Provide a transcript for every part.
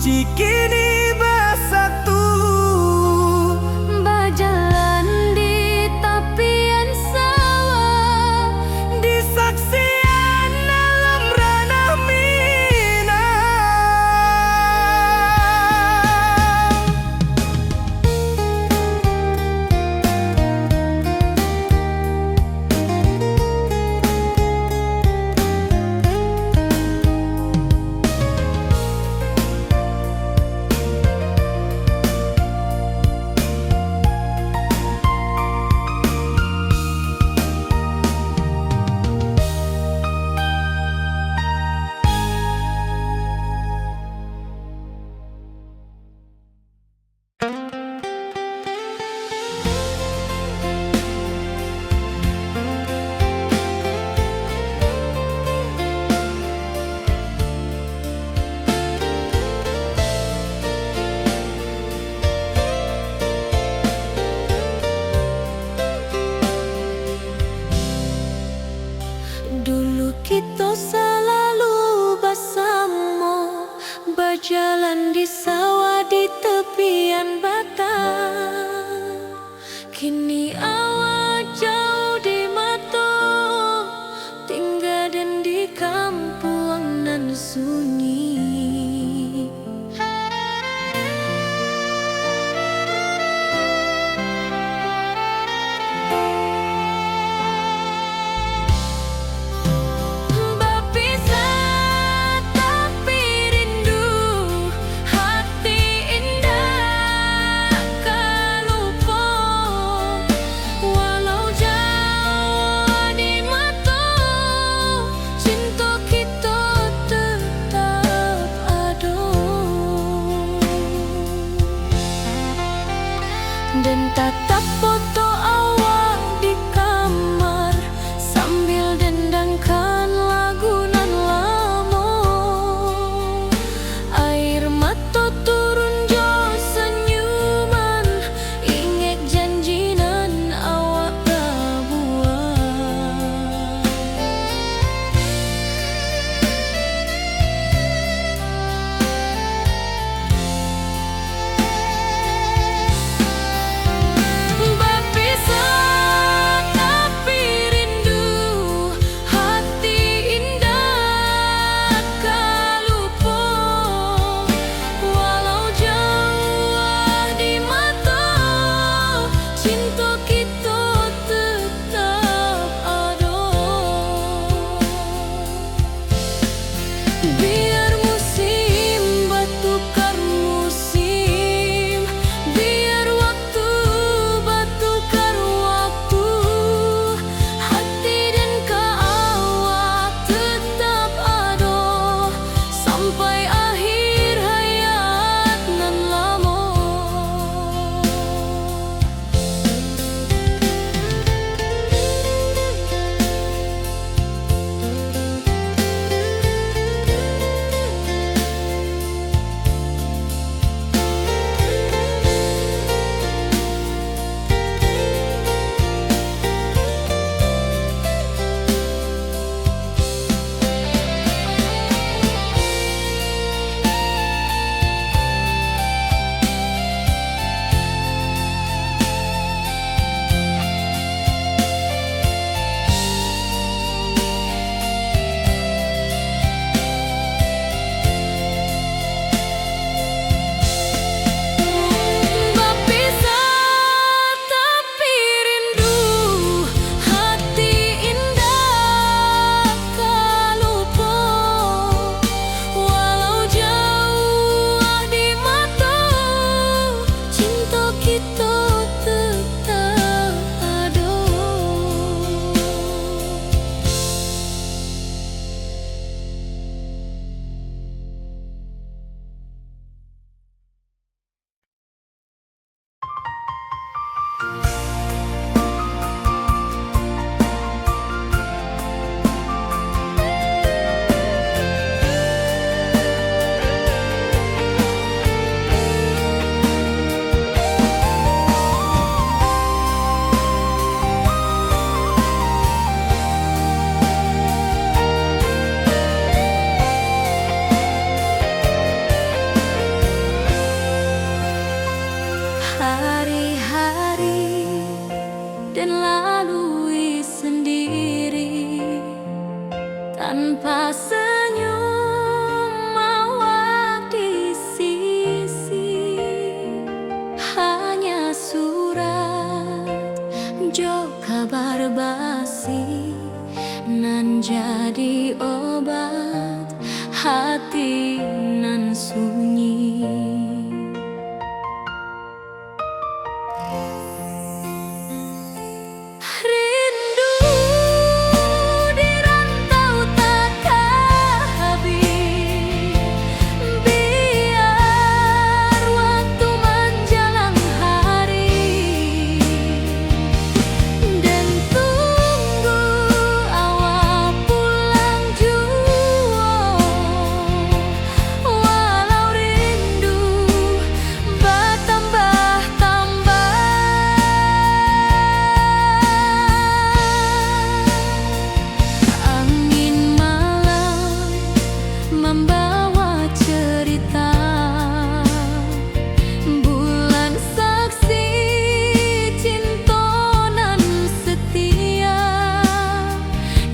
suci kini bersatu. Berjalan di tepian sawah, Di saksian alam ranah Minang. dulu kita selalu bersama, berjalan di sawah di tepian batang. Kini awak jauh di mata, tinggal dan di kampung nan sunyi. Berpisah tapi rindu, hati indah kan lupa. Walau jauh di mata, cinta kita tetap ada. Dan tatap foto awak di kamar, sambil dendangkan lagu nan lama. Air mata turun jo senyuman, ingat janji nan awak buat. hari-hari dan lalui sendiri tanpa senyum awak di sisi, hanya surat jo kabar basi nan jadi obat hati nan sunyi. Rindu di rantau takkan habis, biar waktu menjelang hari, dan tunggu awak pulang jua, walau rindu bertambah-tambah. Angin malam membawa cerita, bulan saksi cinta nan setia,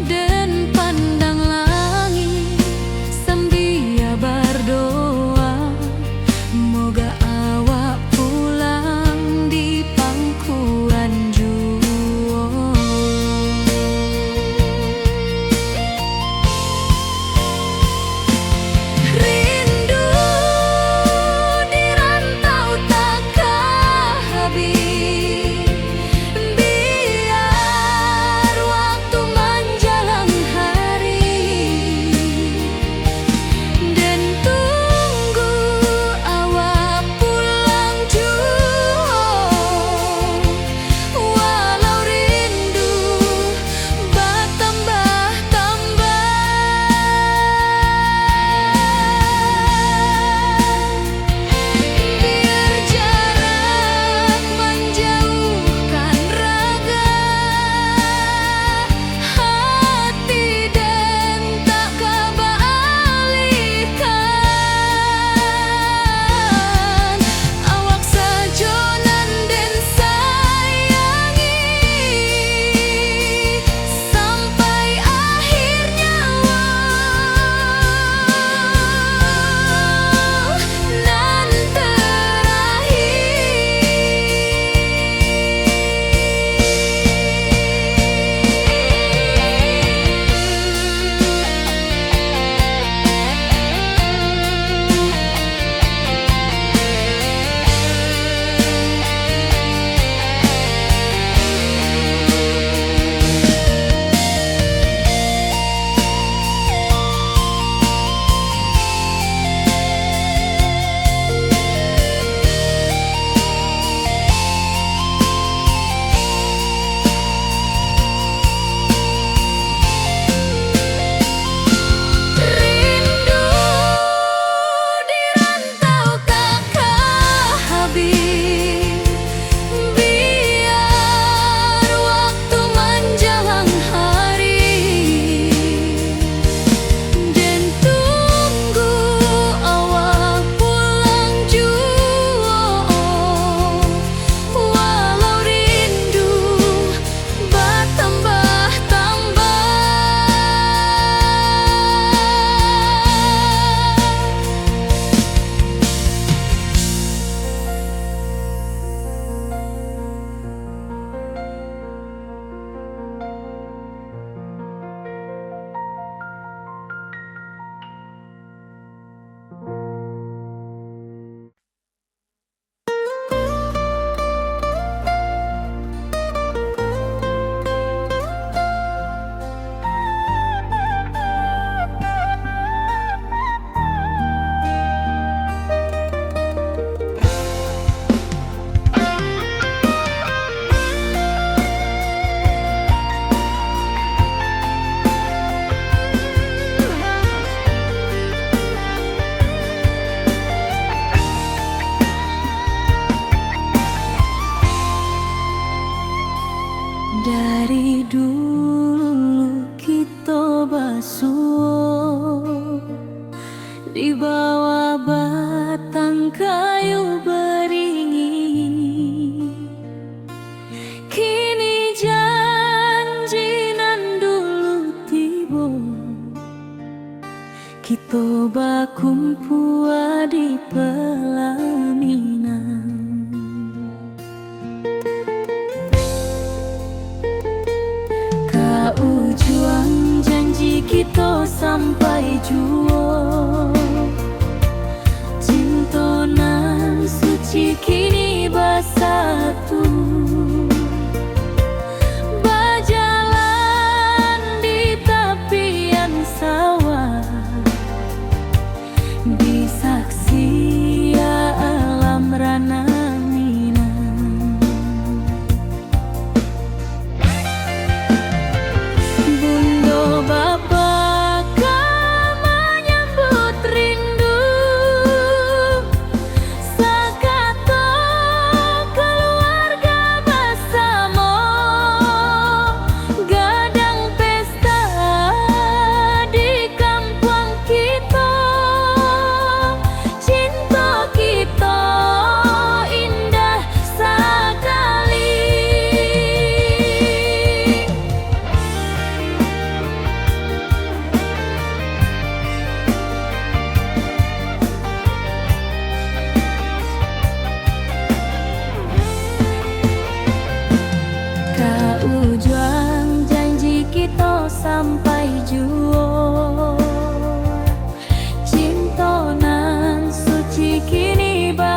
dan pandang langit sambil berdoa, moga awak pulang di pangkuan jua. Rindu di rantau takkan habis, biar waktu menjelang hari, dan tunggu awak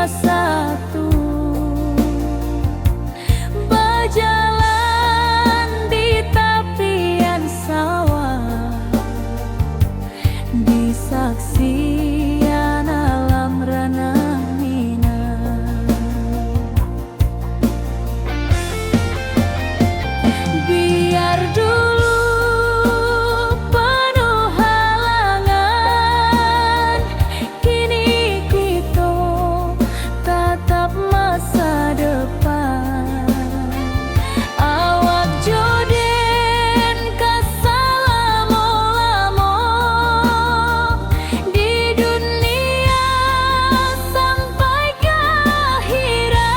bersatu, berjalan di tepian sawah, di saksian alam ranah Minang. Biar dulu penuh halangan, kini kita tatap masa depan. Awak joden kasalamo-lamo di dunia sampai ke akhirat.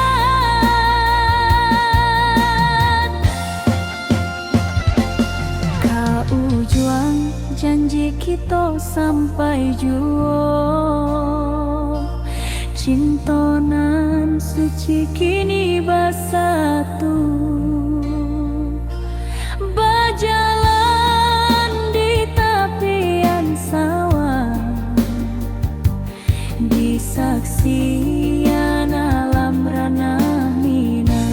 Kau juang janji kita sampai juo, cintonan suci kini bersatu, berjalan di tepian sawah, di saksian alam ranah Minang.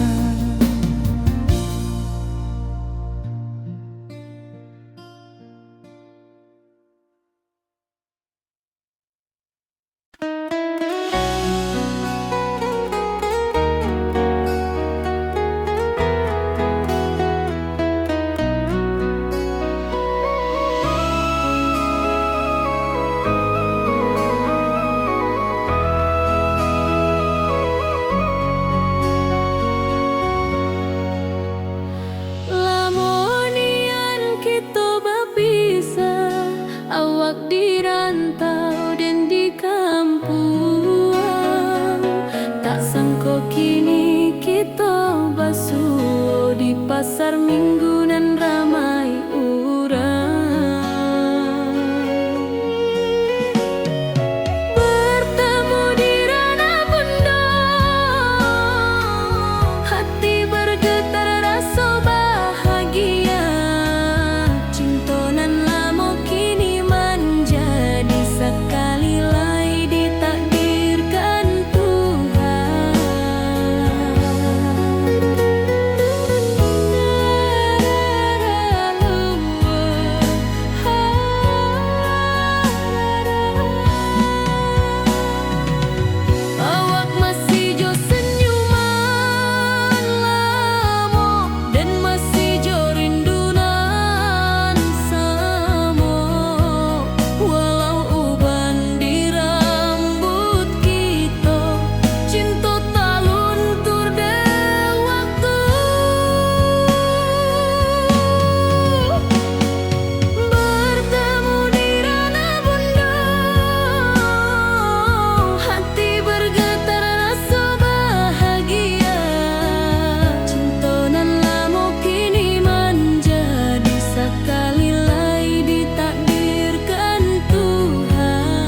Lamonian kita berpisah, awak di rantau dan di kampung. Tak sangka kini kita basuh di pasar minggu nan ramai urang. Bertemu di ranah bunda, hati bergetar rasa bahagia. Cintonan lama kini menjadi sekali lagi ditakdirkan Tuhan. Awak masih jo senyuman lamo dan masih jo rindunan samo. Walau uban di rambut kita, cinta tak luntur de waktu. Bertemu di ranah bunda, hati bergetar rasa bahagia. Cintonan lama kini menjadi sekali lagi ditakdirkan Tuhan.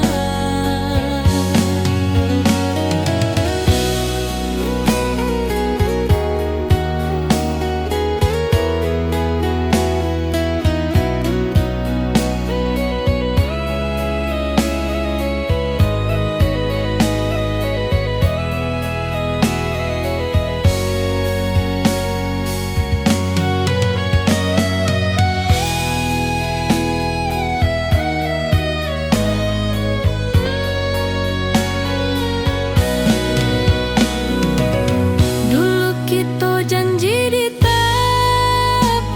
Dulu kita janji di tepian,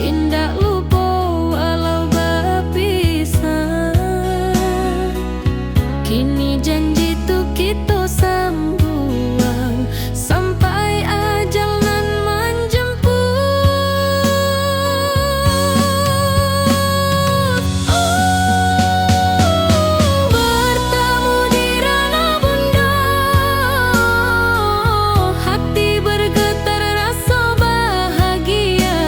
indah lupa walau berpisah. Kini janji tu kita sambung sampai ajal nan menjemput. Bertemu di ranah bunda, hati bergetar rasa bahagia.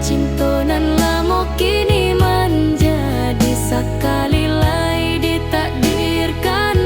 Cintonan lama kini menjadi sekali lagi ditakdirkan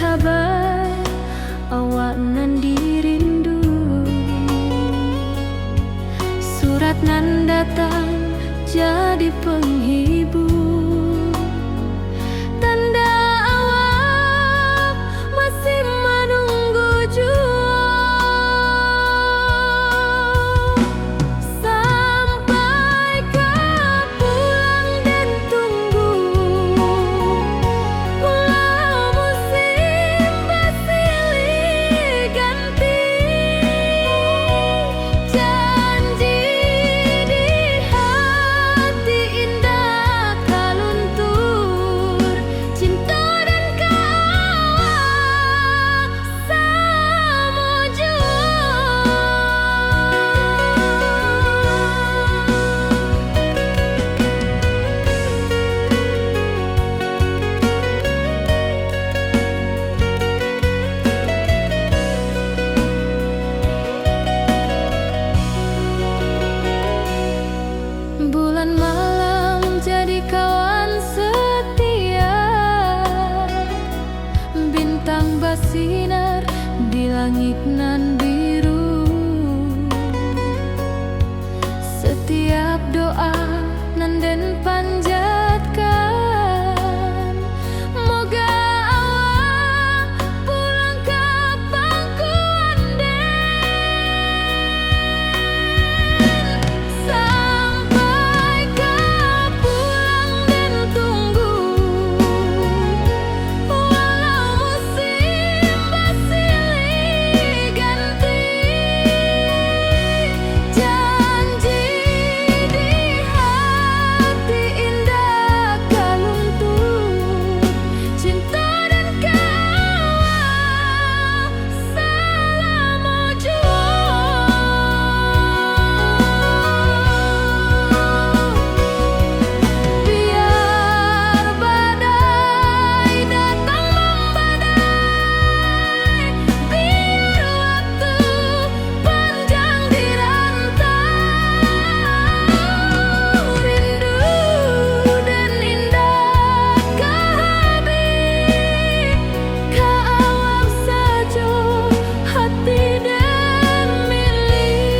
kabar awak nan dirindu. Surat nan datang jadi penghibur, tanda awak masih menunggu jua. Sampai kau pulang dan tunggu, walau musim bersilih ganti. Janji di hati indah kaluntur, cinta dan kawal sama jua. Bulan malam jadi kawan setia, bintang bersinar di langit nan biru. Setiap doa nan den panjatkan, moga awak pulang ke pangkuan sampai kau pulang dan tunggu, walau musim bersilih ganti. Janji di hati indah kaluntur, cinta dan kawal selama jua. Biar badai datang membadai, biar waktu panjang dirantau, rindu dan indah kehabis, kawal saja hati dan milik.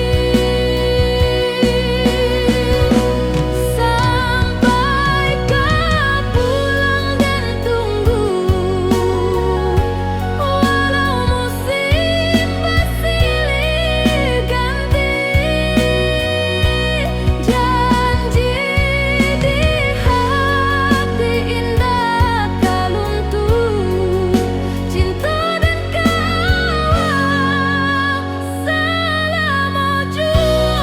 Sampai kau pulang dan tunggu, walau musim bersilih ganti. Janji di hati indah kaluntur, cinta dan kawal selama jua.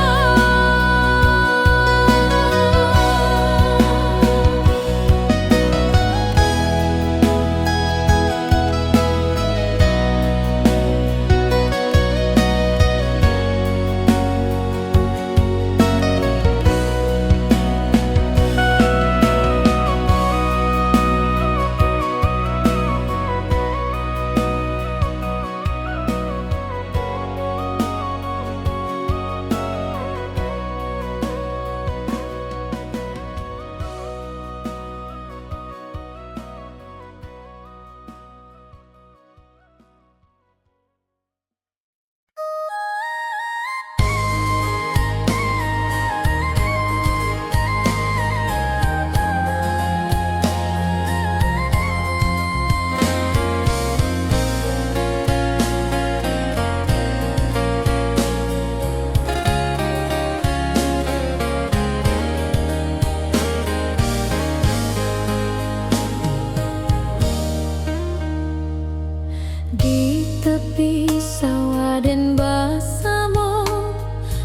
Di tepi sawah dan bersama,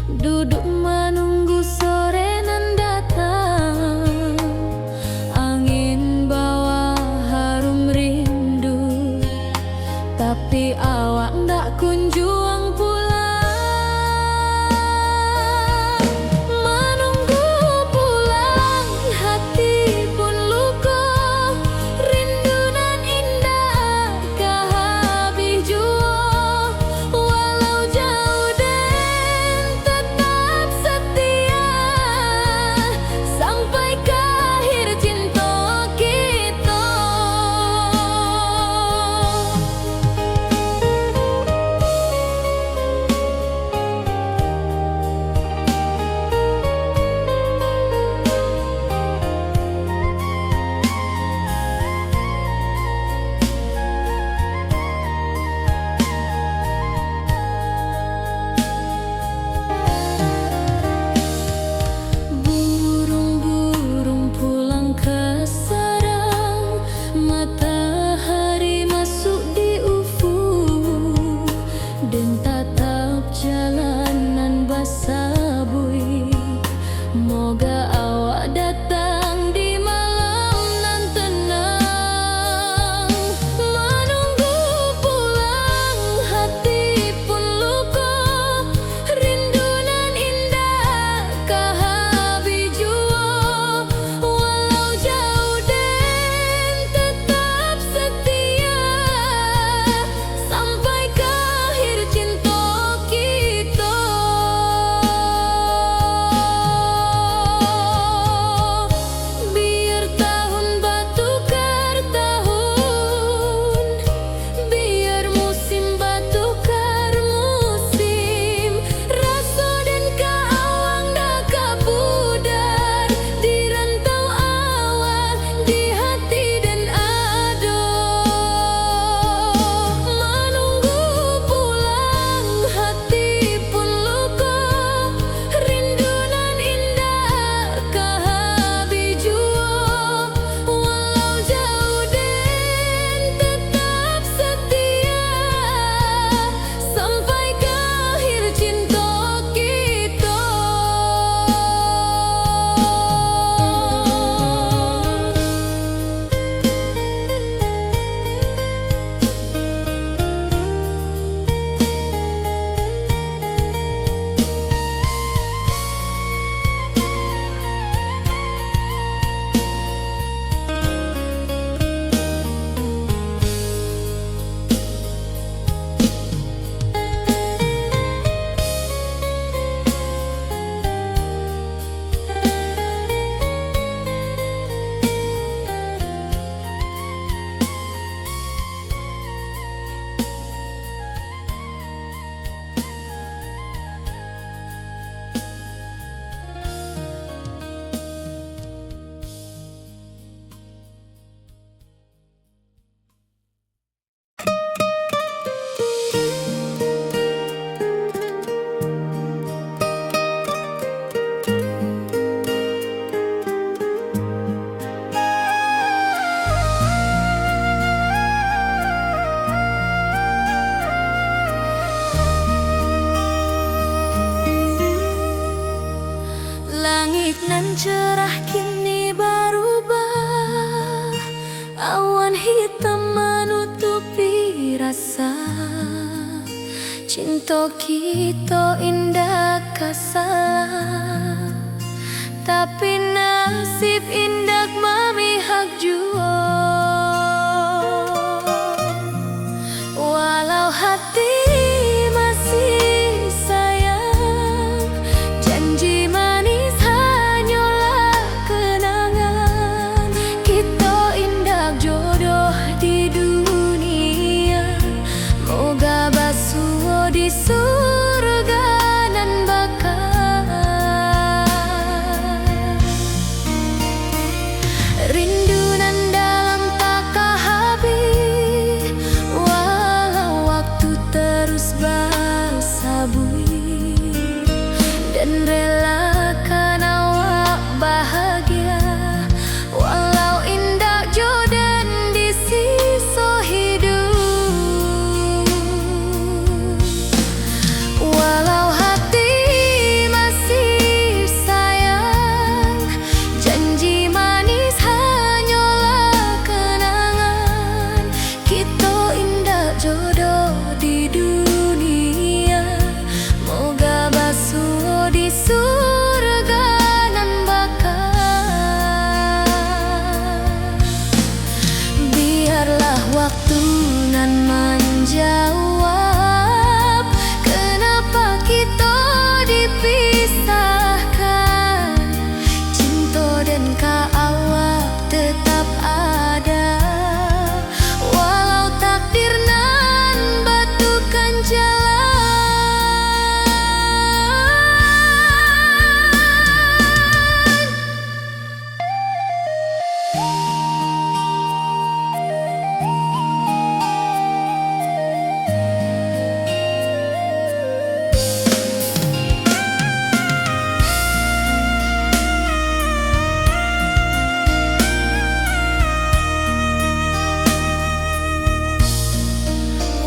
duduk menunggu sore nan datang. Angin bawa harum rindu, tapi awak ndak kunjung pulang. Menunggu pulang hati pun luka, rindu nan indah kehabis jua. Walau jauh dan tetap setia, sampai ke akhir cinta kita. cerah kini berubah, awan hitam menutupi rasa. Cinta kita indah kasalah, tapi nasib indah memihak jua. Walau hati masih sayang, janji manis hanyalah kenangan. Kita indah jodoh di dunia, moga basuh di surga nan bakal. Rindu nan dalam tak habis, walau waktu terus bersabui, dan relakan awak bahagia, walau indah jodoh di sisa hidup. Walau hati masih sayang, janji manis hanyalah kenangan. Kita indah jodoh di dunia, moga basuh di surga nan bakal. Biarlah waktu nan menjawab, kenapa kita dipisahkan. Cinta dan awak tetap ada, walau takdir nan batukan jalan.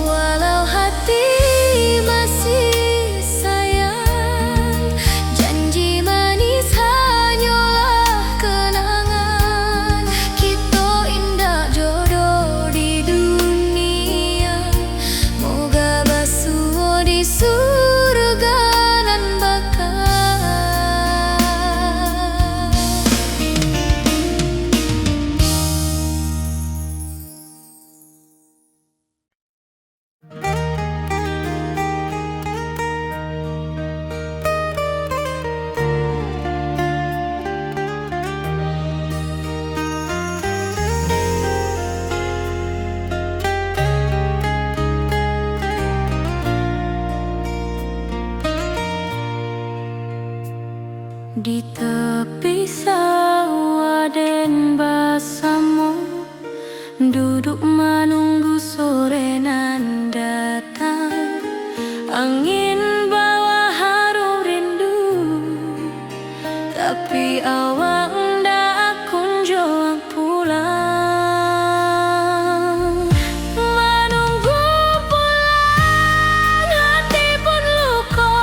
Walau hati masih sayang, janji manis hanyalah kenangan. Kita indah jodoh di dunia, moga basuh di surga nan bakal. Di tepi sawah den bersama, duduk menunggu sore nan datang. Angin bawa harum rindu, tapi awak ndak kunjung pulang. Menunggu pulang, hati pun luka,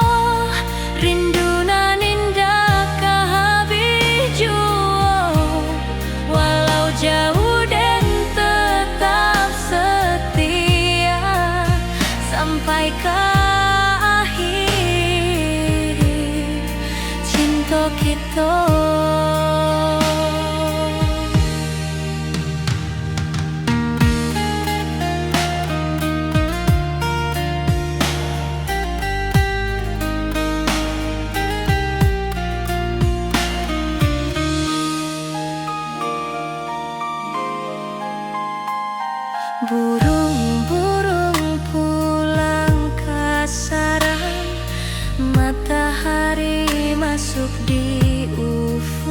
rindu nan indah kehabis jua. Walau jauh dan tetap setia, sampai ke akhir cinta kita. Burung-burung pulang ke sarang, matahari masuk di ufuk.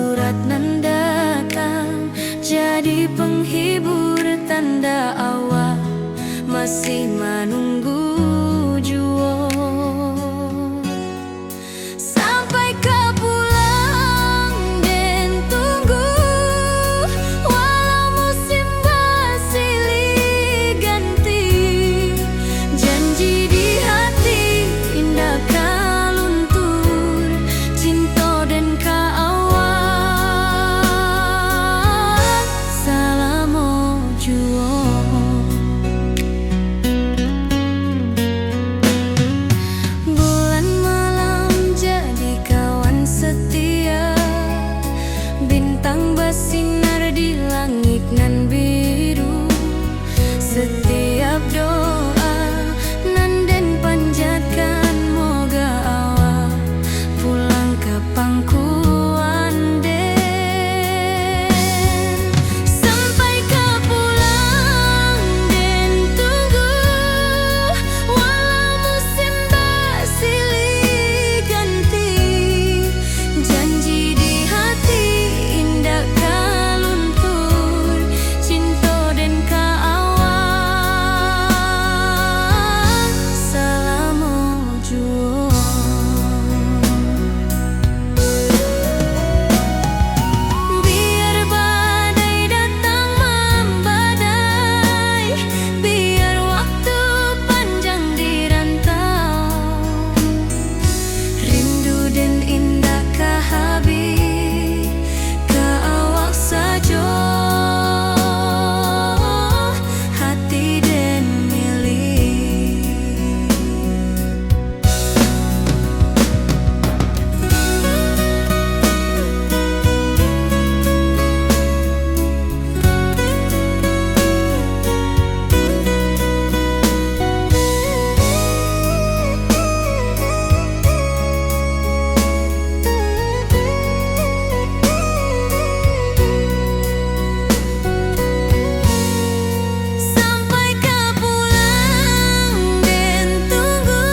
surat nan datang jadi penghibur, tanda awal masih menunggu jua. Sampai kau pulang dan tunggu, walau musim bersilih ganti. Janji di hati indah kau luntur, cinta dan keawal selama jua. Bulan malam jadi kawan setia, bintang bersinar di langit nan biru. Setiap doa nan den panjatkan, moga awak pulang ke pangkuan den. Sampai kau pulang dan tunggu, walau musim bersilih ganti. Janji di hati indah kau luntur, cinta dan keawal selama jua. Biar badai datang membadai, biar waktu panjang dirantau, rindu dan indah kehabis ke awak saja, hati dan milik. Sampai kau pulang dan tunggu,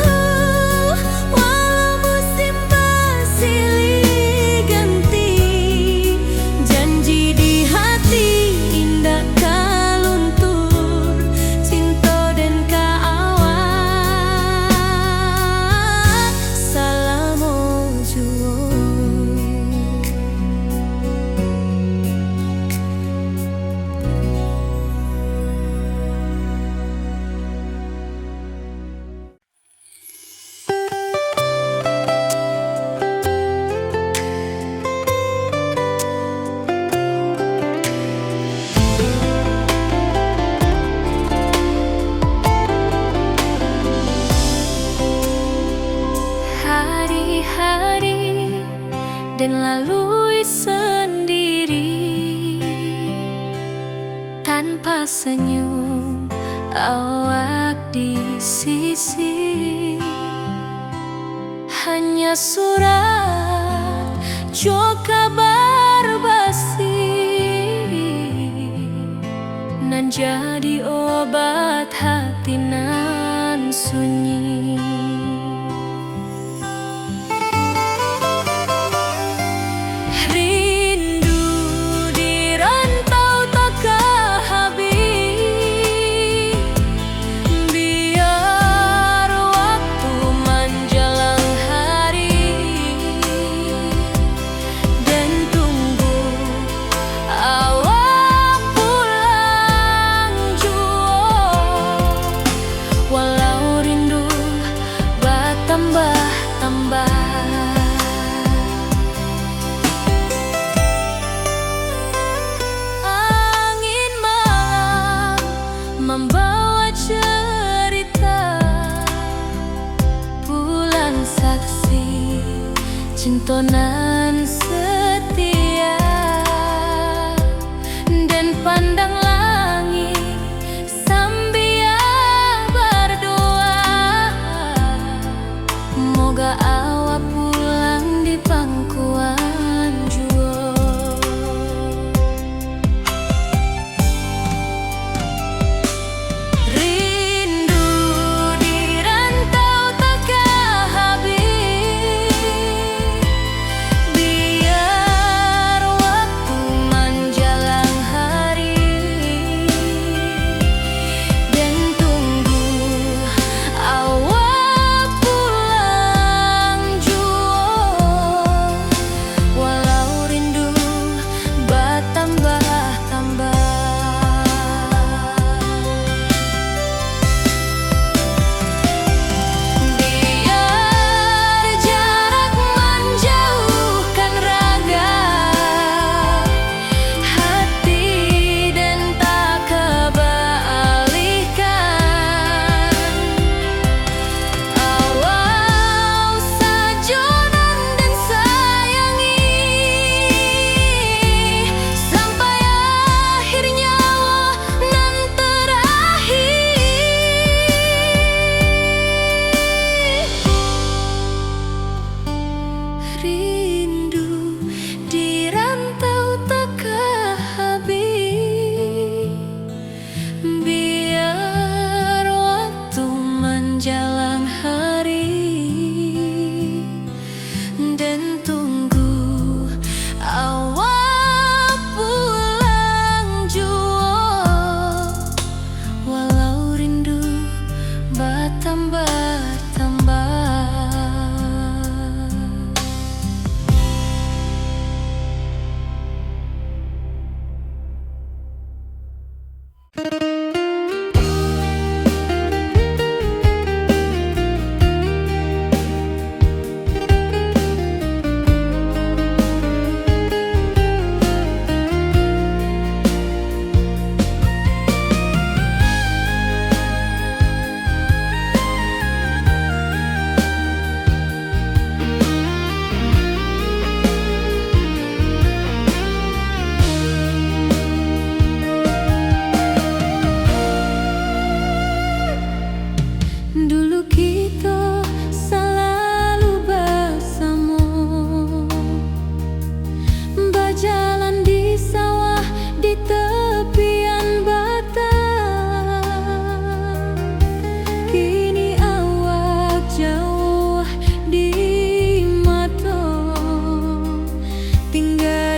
walau musim bersilih ganti. Janji di hati indah kau luntur, cinta dan keawal selama jua. Hari-hari dan lalui sendiri, tanpa senyum awak di sisi. Hanya surat jo kabar basi nan jadi obat hati nan sunyi. Rindu di rantau tak kehabis, biar waktu menjelang hari dan tunggu awak pulang jua. Walau rindu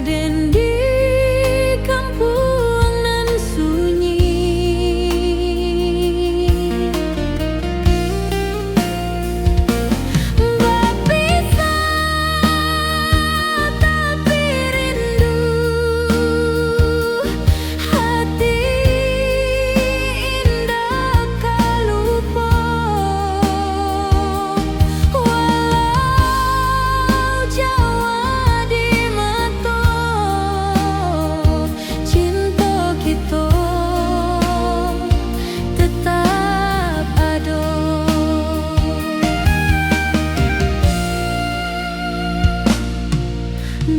Raden di kampung nan sunyi, berpisah tapi rindu, hati indah kalupa, walau Jawa di mata, cinta kita tetap ada.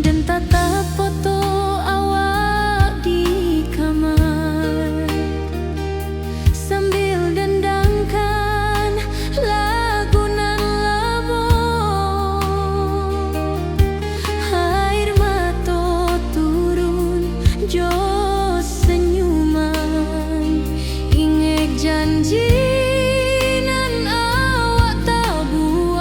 Dan tatap foto awak di kamar, sambil dendangkan lagu nan lama. Air mata turun jo senyuman, ingat janji nan awak tak buat.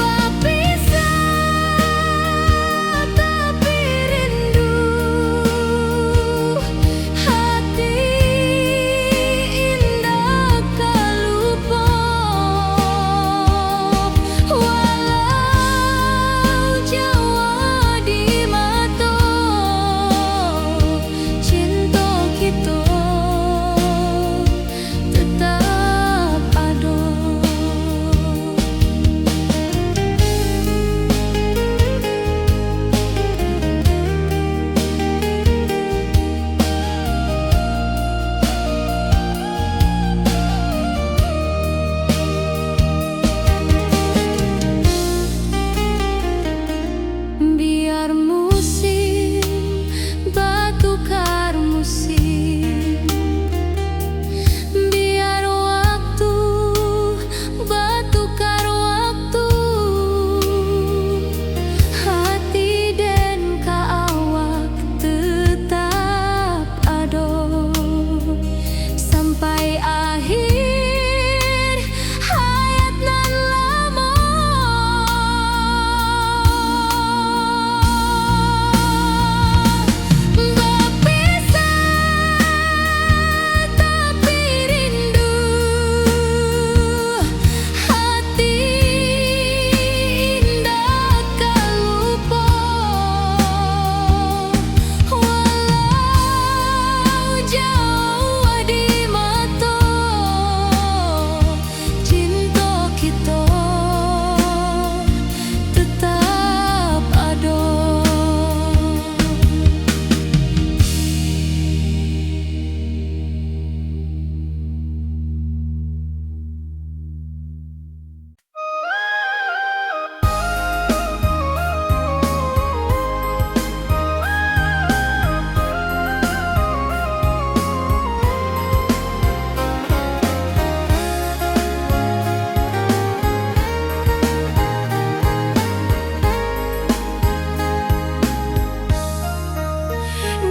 Berpisah tapi rindu, hati indah kalupa, walau Jawa di mata, cinta kita tetap ada. Biar musim bertukar musim, biar waktu bertukar waktu, hati dan awak tetap ada sampai akhir hayat nan lama. Berpisah tapi rindu, hati indah kalupa, walau Jawa di mata, cinta kita tetap ada.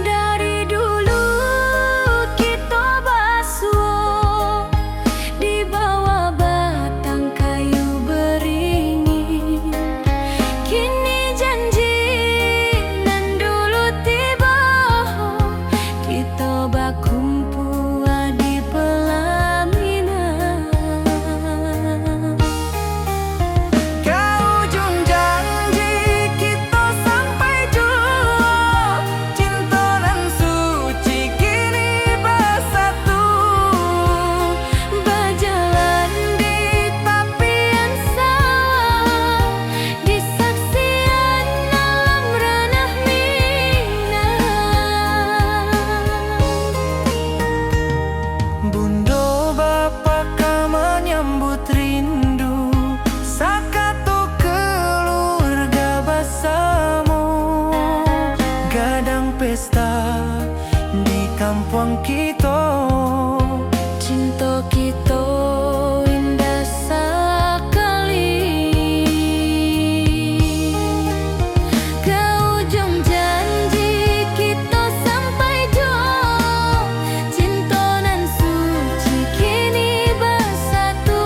Dari dulu kita basuh di bawah batang kayu beringin, kini janji nan dulu tiba, kita berkumpul di pelaminan. Ke ujung janji kita sampai jua, cinta nan suci kini bersatu, Berjalan di tapian sawah, di saksian alam ranah Minang. Bunda bapa menyambut rindu, sakatu keluarga bersama, gadang pesta di kampung kita. Cinta kita indah sekali, ke ujung janji kita sampai jua, cinta nan suci kini bersatu,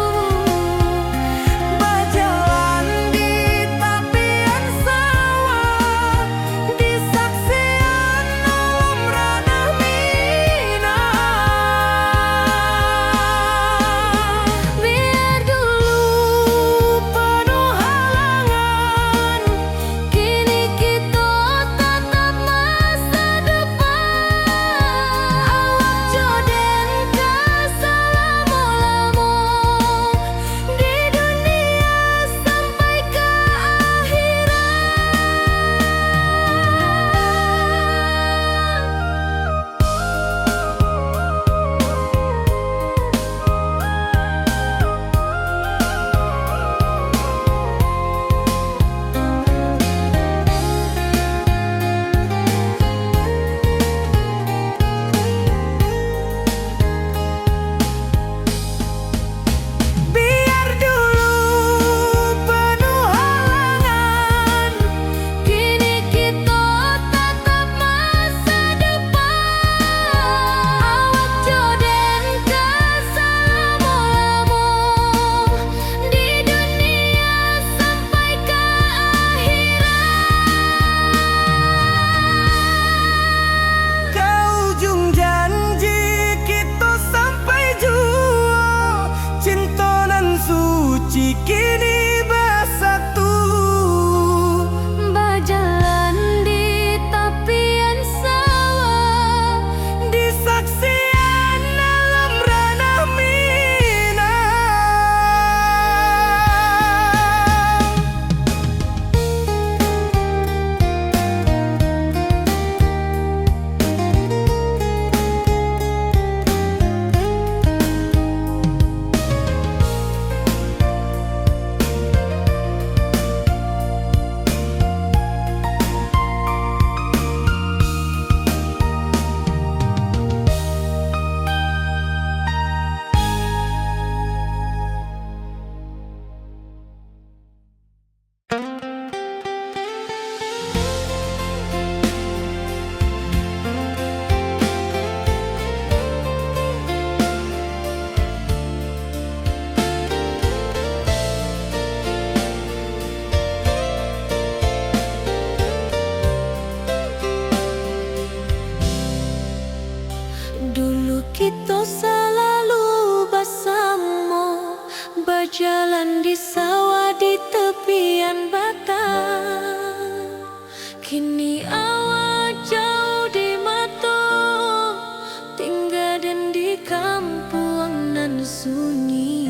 sunyi.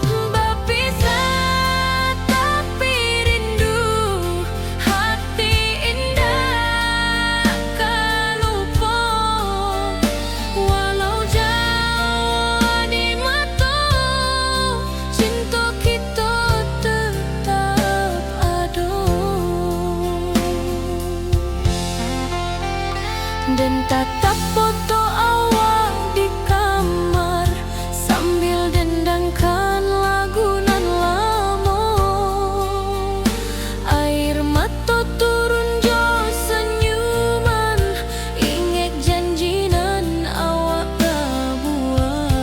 Berpisah tapi rindu, hati indah kelupa. Walau jauh di mata, cinta kita tetap ada. Dan tatap foto awak di kamar sambil dendangkan lagu nan lama. Air mata turun jo senyuman, ingat janji nan awak buat.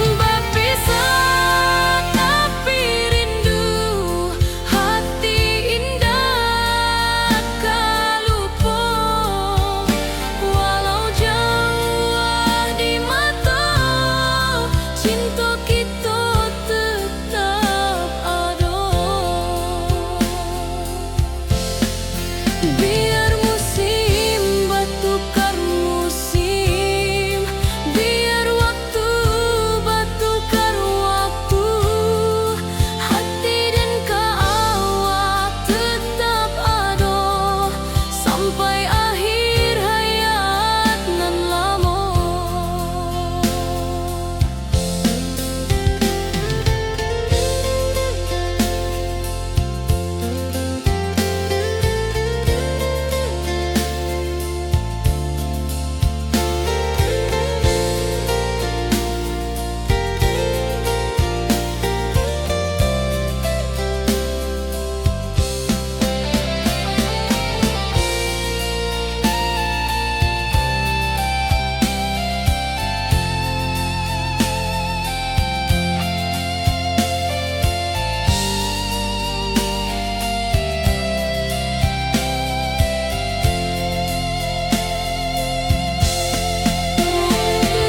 Berpisah tapi rindu, hati indah kelupa. Walau jauh di mata, cinta kita tetap ada. Biar musim bertukar musim, biar waktu bertukar waktu, hati dan awak tetap ada sampai akhir hayat nan lama.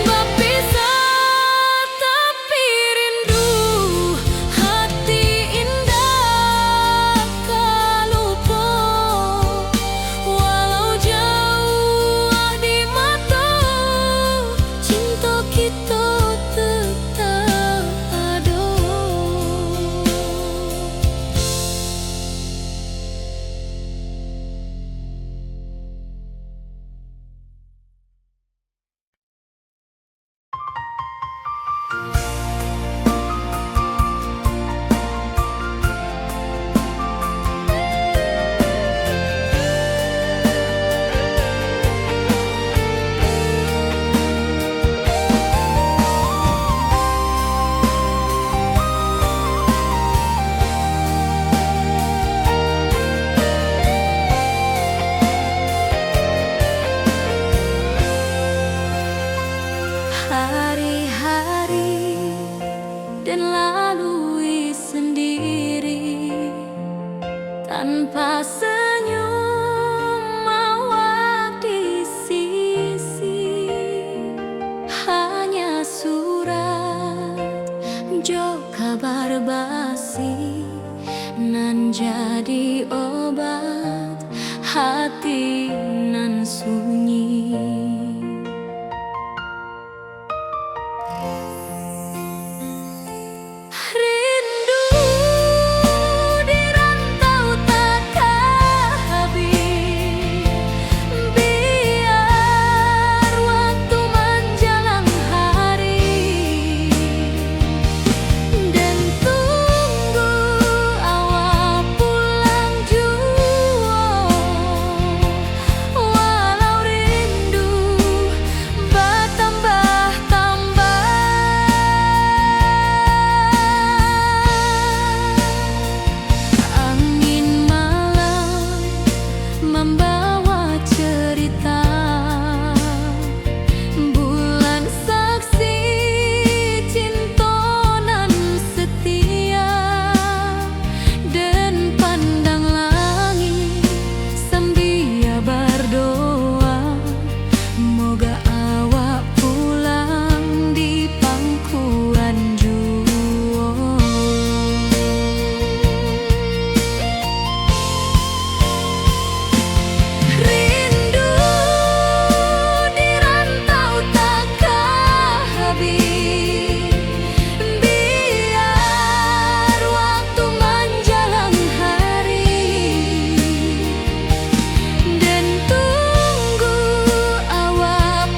Berpisah tapi rindu, hati indah kelupa. Walau jauh di mata, cinta kita tetap ada. Hari-hari dan lalui sendiri tanpa senyum awak di sisi. Hanya surat jo kabar basi nan jadi obat hati nan sunyi. Semoga awak pulang di pangkuan jua. Rindu di rantau takkan habis, biar waktu menjelang hari, dan tunggu awak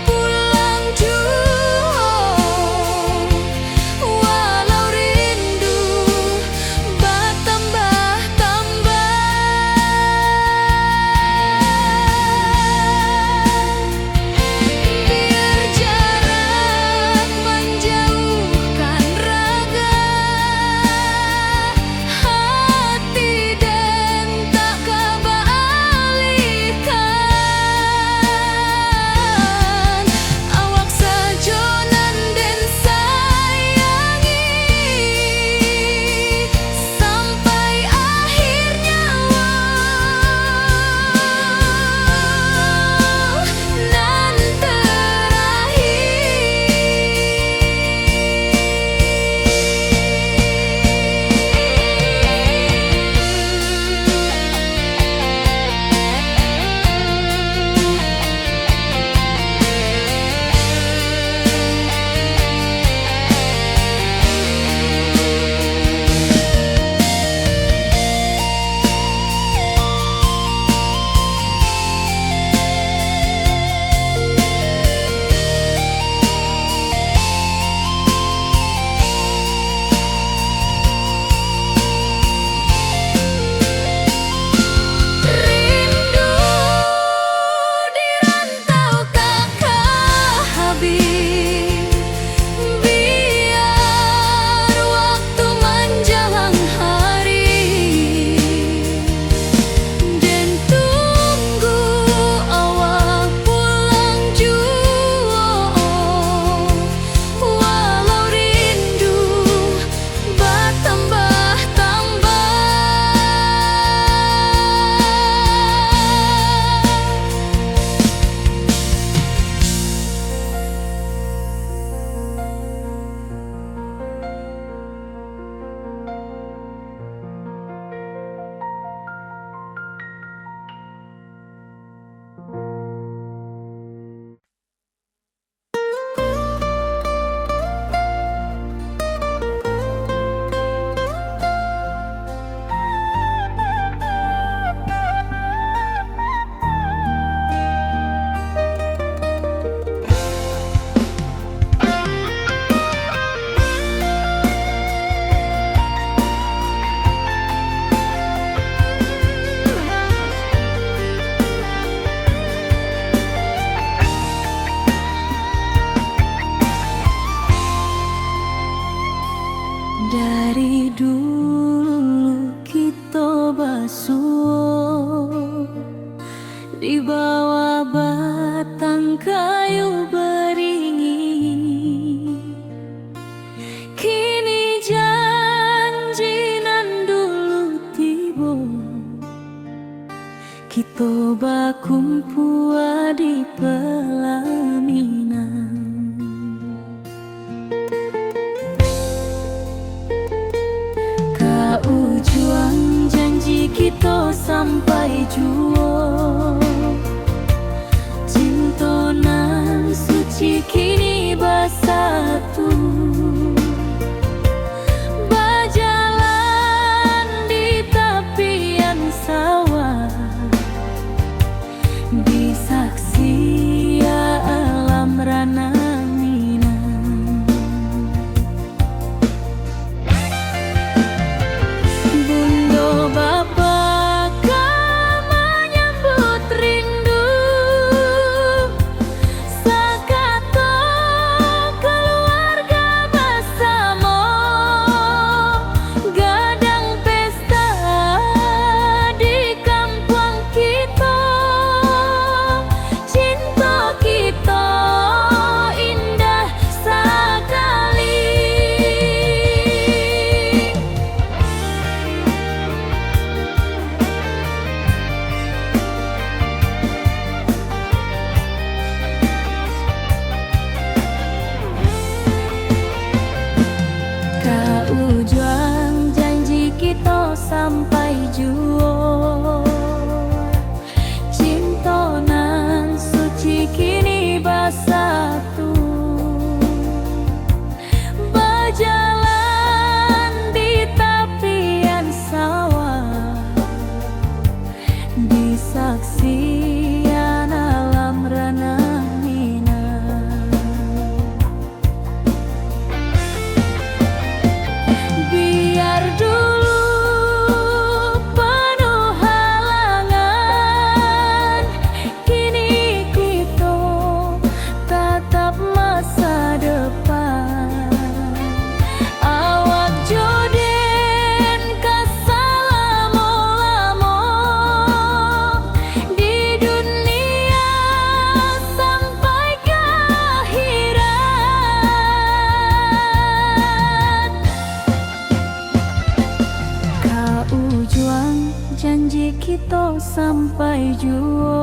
sampai jua.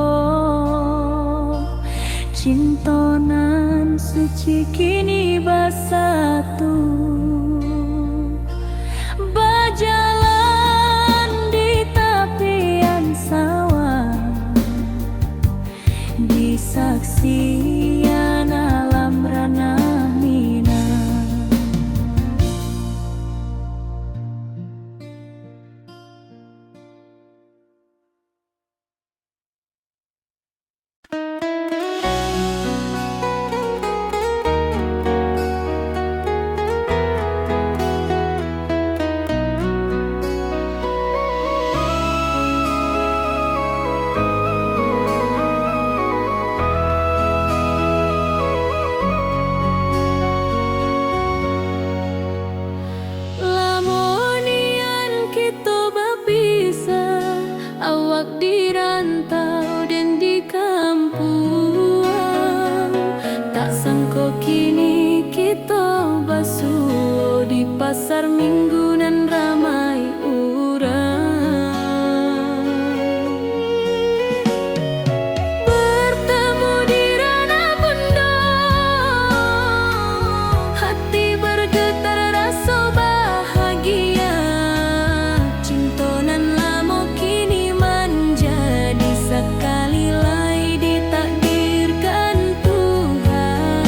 Cintonan suci kini bersatu, berjalan di tepian sawah, di saksian alam ranah Minang. Lamonian kita berpisah, awak di rantau dan di kampung. Tak sangka kini kita basuh di pasar minggu nan ramai urang. Bertemu di ranah bunda, hati bergetar rasa bahagia. Cintonan lama kini menjadi sekali lagi ditakdirkan Tuhan.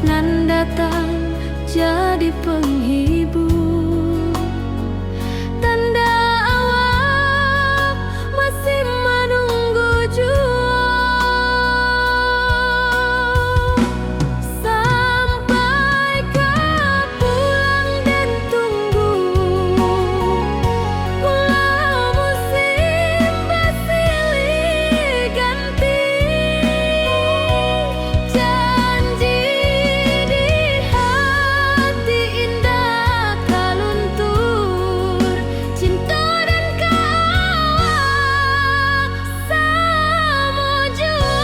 nan datang jadi penghibur. Tanda awak masih menunggu jua, sampai kau pulang dan tunggu. Walau musim bersilih ganti, janji di hati indah kaluntur. Cinta dan kawak sama jua.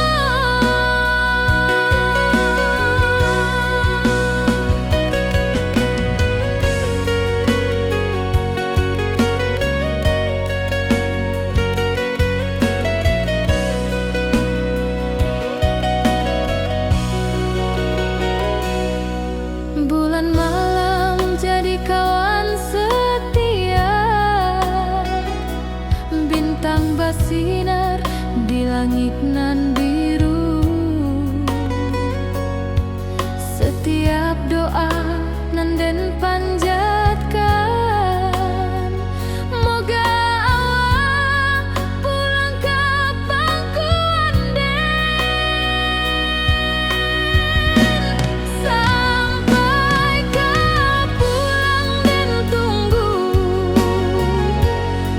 Bulan malam jadi kawan setia, bintang bersinar di langit nan biru. Setiap doa nan den panjatkan, moga awak pulang ke pangkuan den. Sampai kau pulang dan tunggu,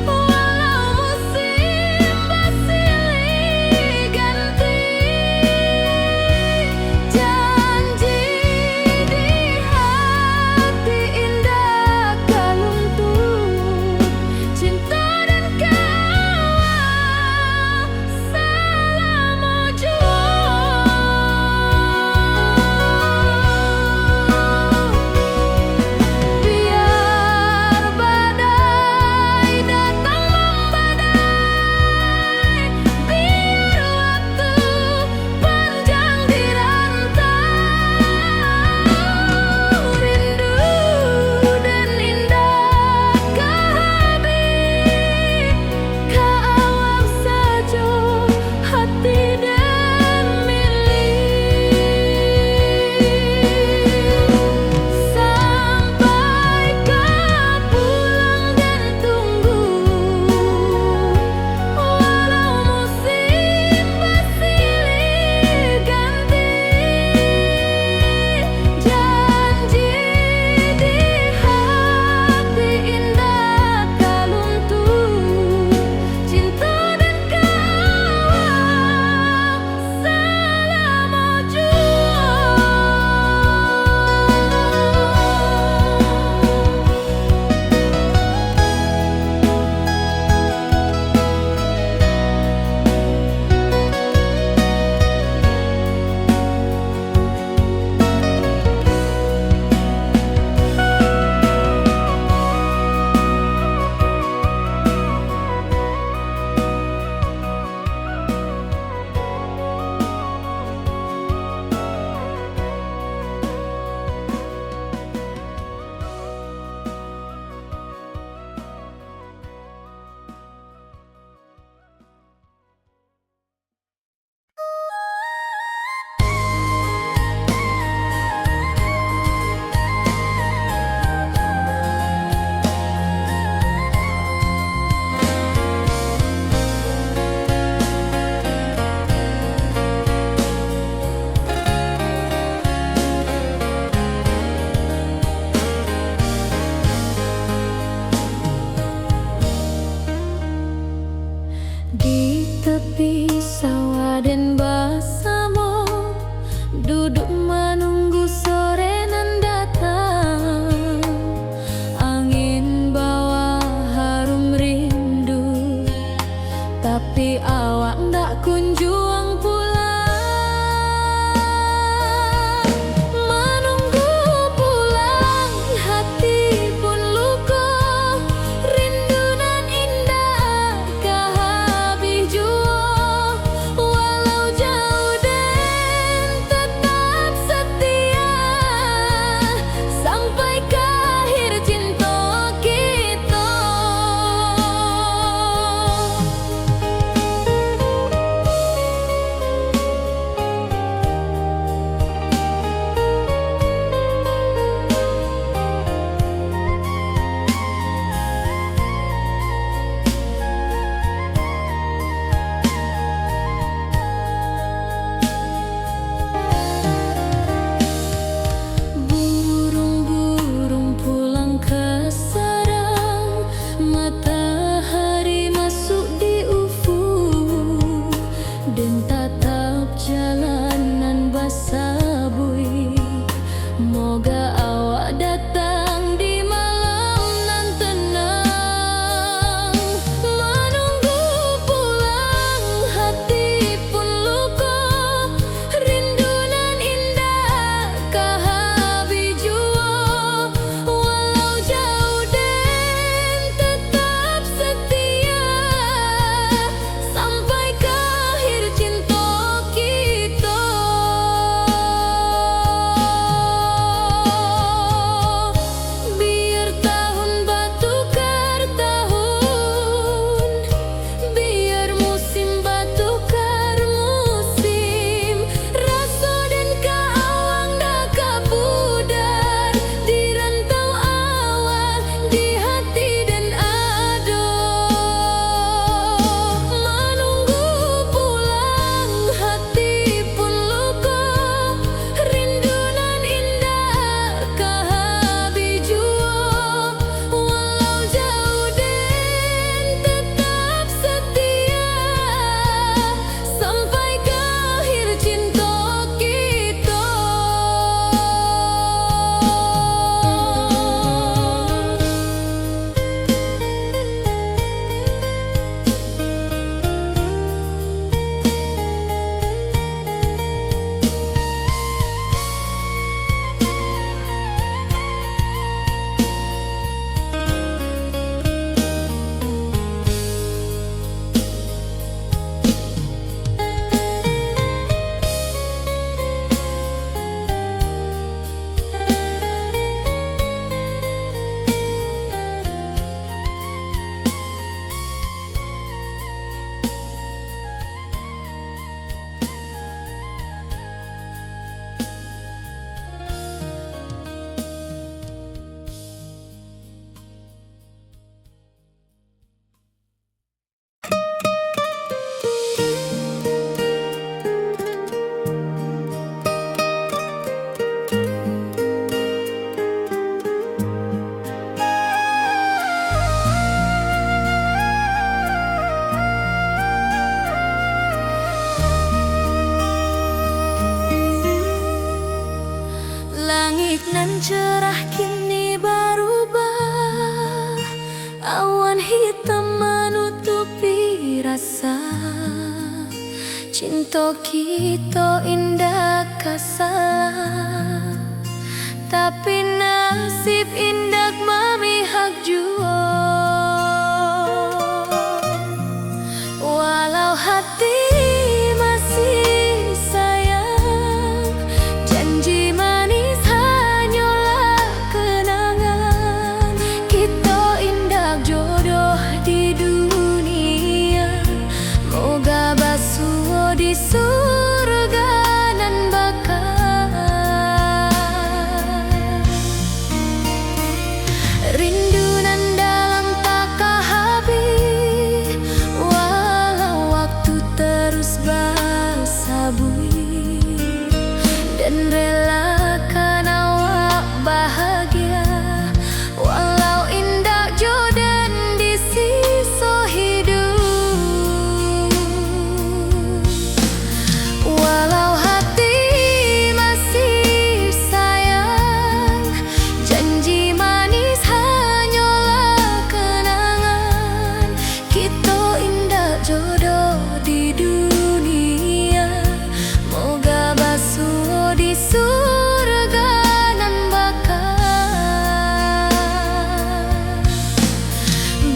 walau musim bersilih ganti, janji di hati indah kaluntur. Cinta dan kawak selama jua. Biar badai datang membadai, biar waktu panjang dirantau, rindu dan indah kehabis, kawak saja hati dan milik. Sampai kau pulang dan tunggu, walau musim bersilih ganti, janji di hati indah kaluntur. Cinta dan kawak selama jua. Di tepi sawah dan bersama, duduk menunggu sore nan datang. Angin bawa harum rindu, tapi awak ndak kunjung pulang. Menunggu pulang hati pun luka, rindu nan indah kehabis jua. Walau jauh dan tetap setia, sampai ke akhir cinta kita. Nan cerah kini berubah, awan hitam menutupi rasa. Cinta kita indah kasalah, tapi nasib indah memihak jua. Walau hati masih sayang, janji manis hanyalah kenangan. Kita indah jodoh di dunia, moga basuh di surga nan bakal. Rindu nan dalam tak habis, walau waktu terus bersabui, dan relakan awak bahagia, walau indah jodan di sisa hidup. Walau hati masih sayang, janji manis hanyalah kenangan. Kita indah jodoh di dunia, moga basuh di surga nan bakal.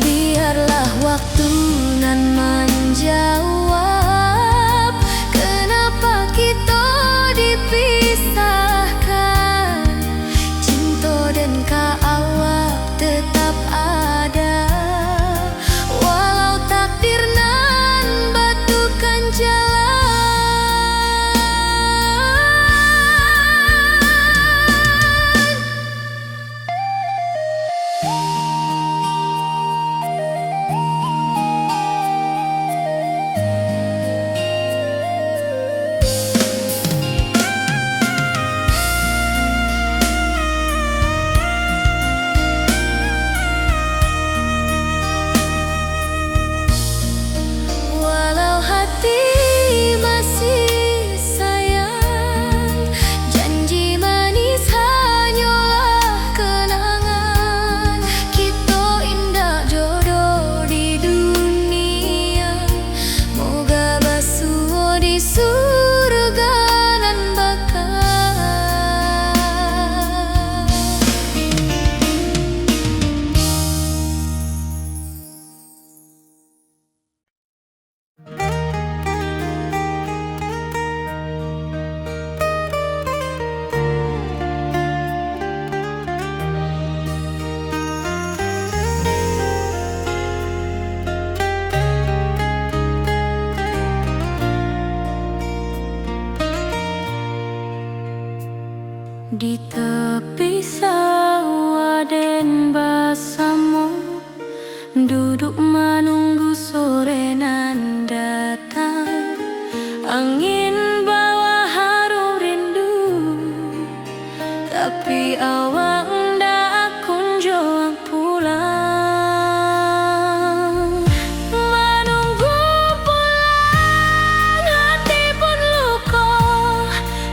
Biarlah waktu nan menjawab, kenapa kita dipisahkan. Cinta dan awak tetap ada, walau takdir nan batukan jalan. Walau hati masih sayang, janji manis hanyalah kenangan. Kita indah jodoh di dunia, moga basuh di surga nan bakal. Di tepi sawah den bersama, duduk menunggu sore nan datang. Angin bawa harum rindu, tapi awak ndak kunjung pulang. Menunggu pulang, hati pun luka,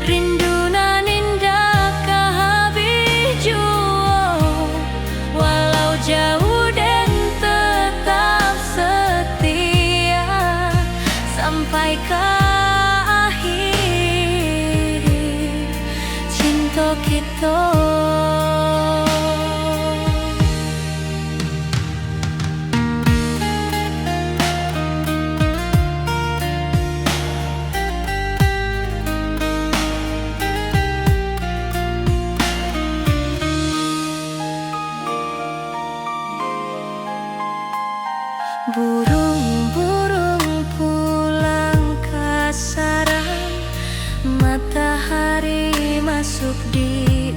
rindu nan indah kehabis jua. Walau jauh dan tetap setia, sampai ke akhir cinta kita. Burung-burung pulang ke sarang, matahari masuk di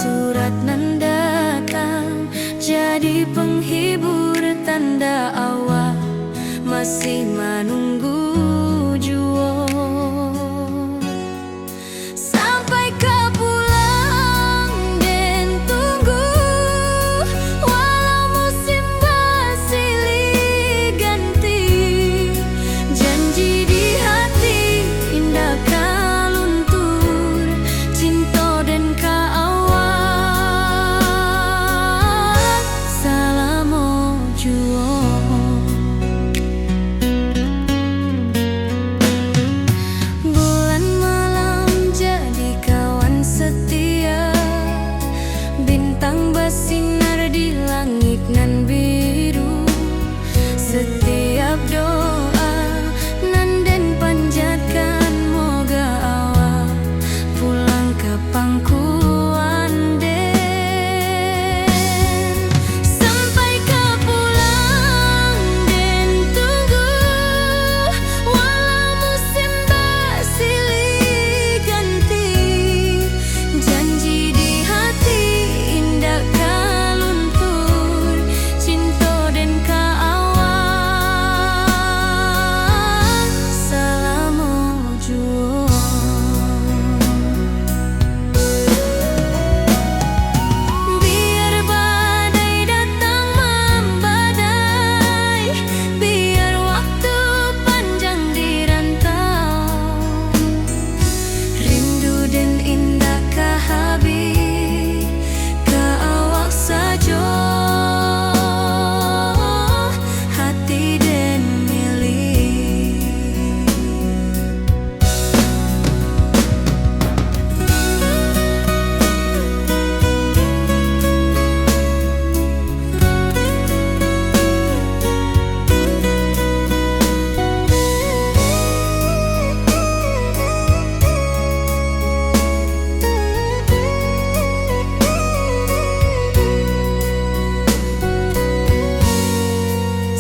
surat nan datang jadi penghibur tanda awak masih menunggu jua. Sampai kau pulang dan tunggu, walau musim bersilih ganti, janji di hati indah kau luntur, cinta dan kaawak salamo jua. Bulan malam jadi kawan setia, bintang bersinar di langit nan biru. Setiap doa nan den panjatkan, moga awak pulang ke pangkuan den. Sampai kau pulang dan tunggu, walau musim bersilih ganti, janji di hati indah kau luntur, cinta dan kaawak salamo jua. Biar badai datang membadai, biar waktu panjang dirantau, rindu dan indah kahabi kaawak saja, hati dan milih.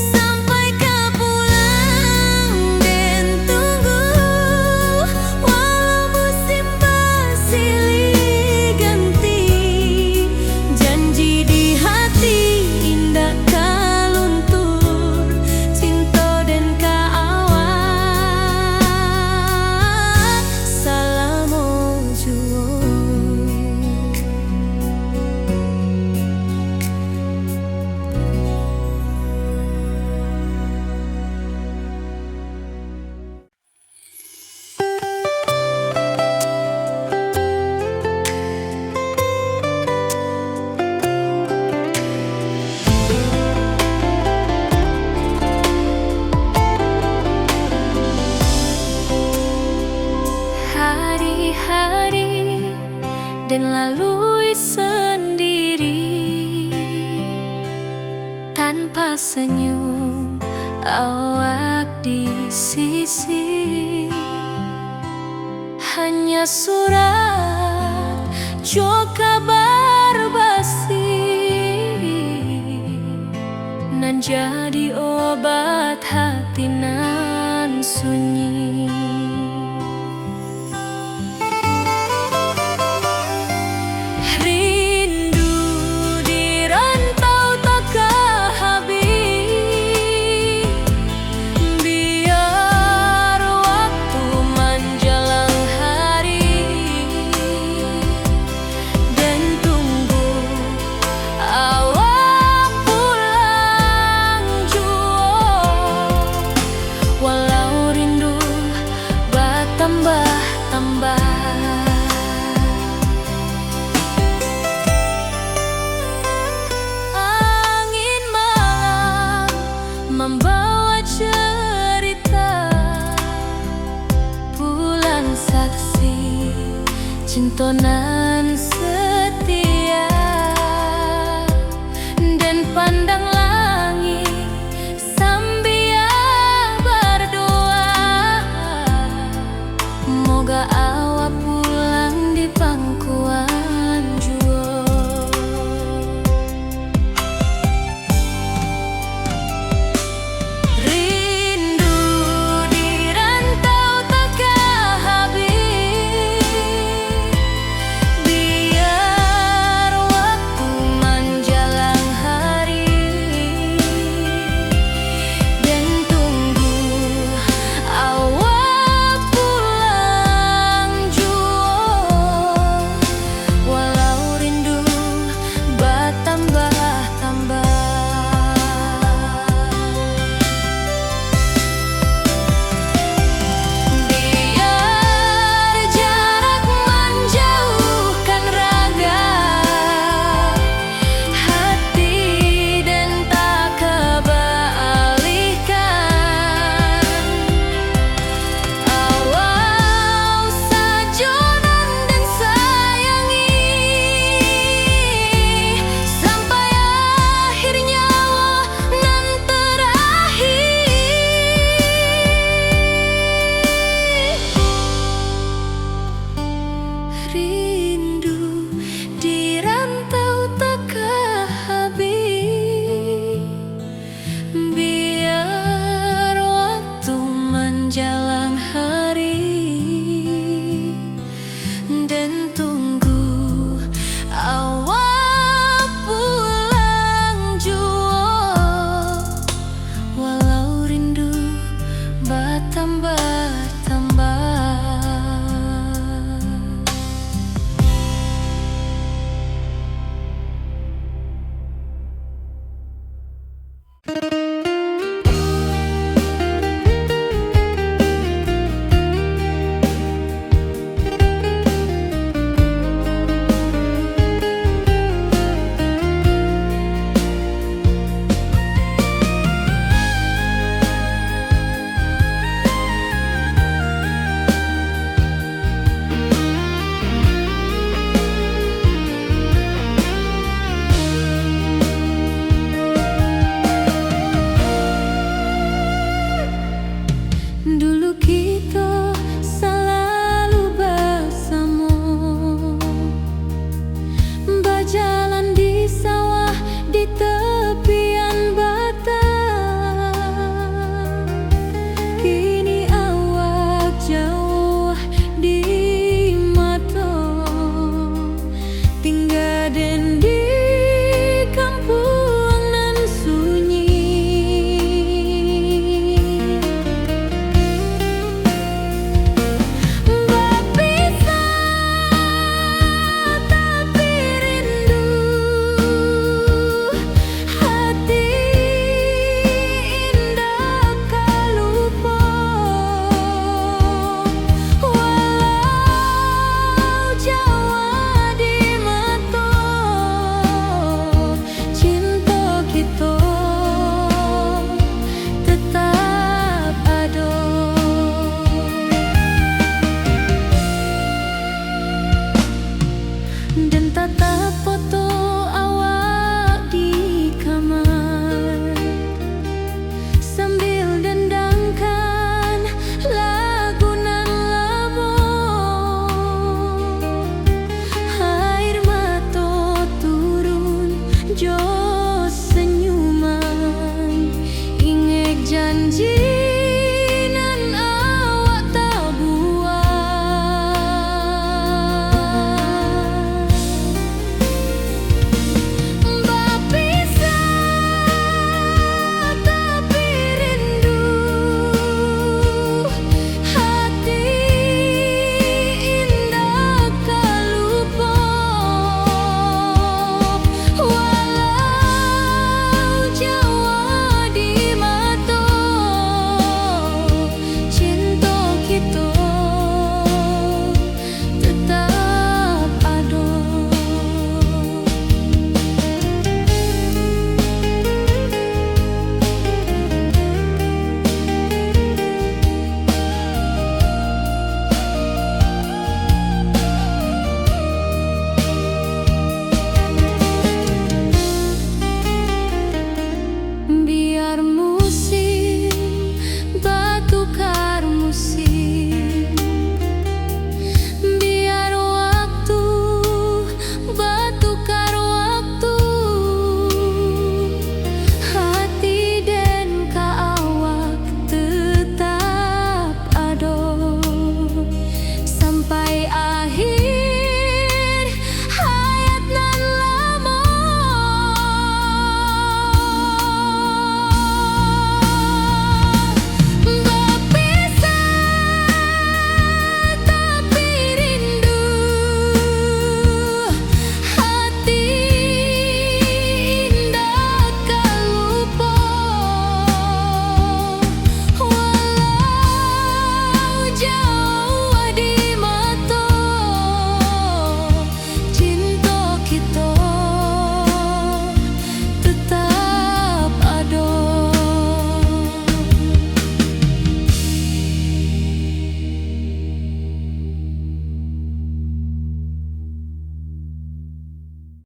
Sampai kau pulang dan tunggu, walau musim bersilih ganti, janji di hati indah kau luntur, cinta dan kaawak salamo jua. Hari-hari dan lalui sendiri, tanpa senyum awak di sisi. Hanya surat jo kabar basi nan